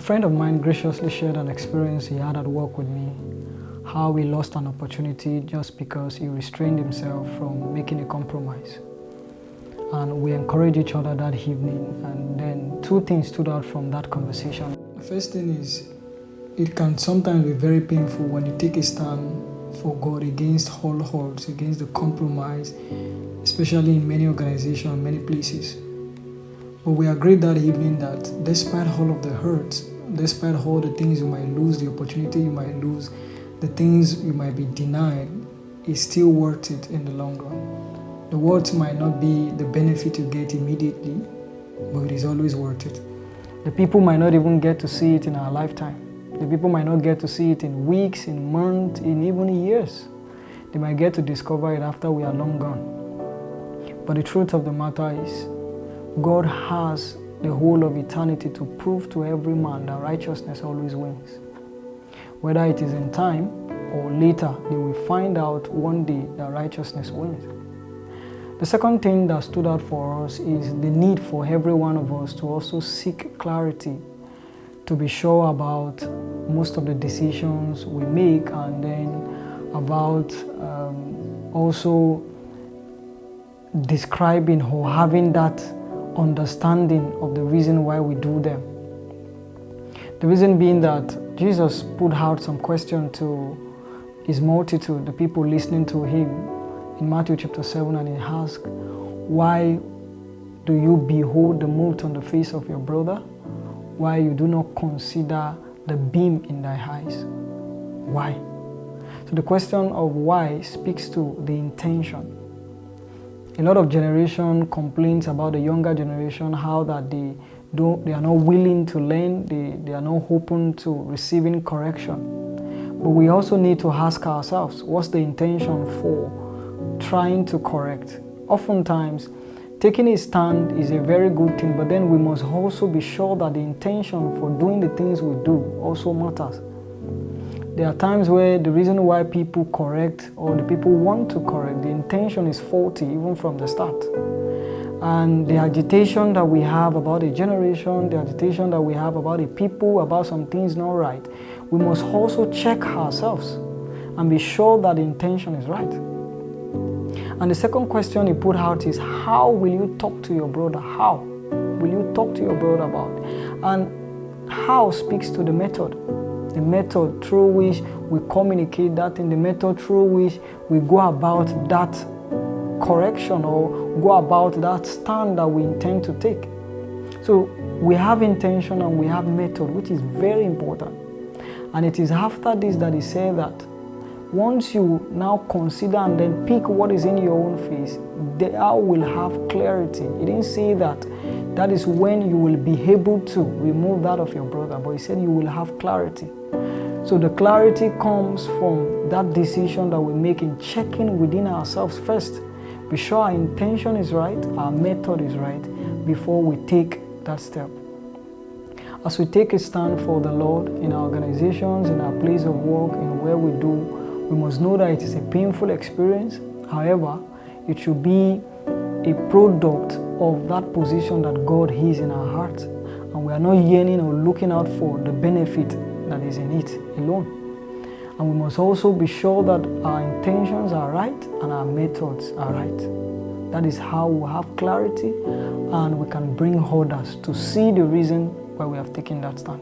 friend of mine graciously shared an experience he had at work with me, how he lost an opportunity just because he restrained himself from making a compromise. And we encouraged each other that evening, and then two things stood out from that conversation. The first thing is, it can sometimes be very painful when you take a stand for God against all odds, against the compromise, especially in many organizations, many places. But we agreed that evening that despite all of the hurts, despite all the things you might lose, the opportunity you might lose, the things you might be denied, it's still worth it in the long run. The words might not be the benefit you get immediately, but it is always worth it. The people might not even get to see it in our lifetime. The people might not get to see it in weeks, in months, in even years. They might get to discover it after we are long gone. But the truth of the matter is, God has the whole of eternity to prove to every man that righteousness always wins. Whether it is in time or later, they will find out one day that righteousness wins. The second thing that stood out for us is the need for every one of us to also seek clarity, to be sure about most of the decisions we make, and then about also describing or having that understanding of the reason why we do them. The reason being that Jesus put out some question to his multitude, the people listening to him, in Matthew chapter 7, and he asked, "Why do you behold the mote on the face of your brother, why you do not consider the beam in thy eyes?" Why? So the question of why speaks to the intention. A lot of generation complains about the younger generation, how that they are not willing to learn, they are not open to receiving correction. But we also need to ask ourselves, what's the intention for trying to correct? Oftentimes, taking a stand is a very good thing, but then we must also be sure that the intention for doing the things we do also matters. There are times where the reason why people correct, or the people want to correct, the intention is faulty even from the start. And the agitation that we have about a generation, the agitation that we have about a people, about some things not right, we must also check ourselves and be sure that the intention is right. And the second question he put out is, how will you talk to your brother? How will you talk to your brother about it? And how speaks to the method. The method through which we communicate that, in the method through which we go about that correction or go about that stand that we intend to take. So we have intention and we have method, which is very important. And it is after this that he said that once you now consider and then pick what is in your own face, there will have clarity. He didn't say that is when you will be able to remove that of your brother, but he said you will have clarity. So the clarity comes from that decision that we make in checking within ourselves first. Be sure our intention is right, our method is right, before we take that step. As we take a stand for the Lord in our organizations, in our place of work, in where we do, we must know that it is a painful experience. However, it should be a product of that position that God is in our hearts. And we are not yearning or looking out for the benefit that is in it alone. And we must also be sure that our intentions are right and our methods are right. That is how we have clarity, and we can bring others to see the reason why we have taken that stand.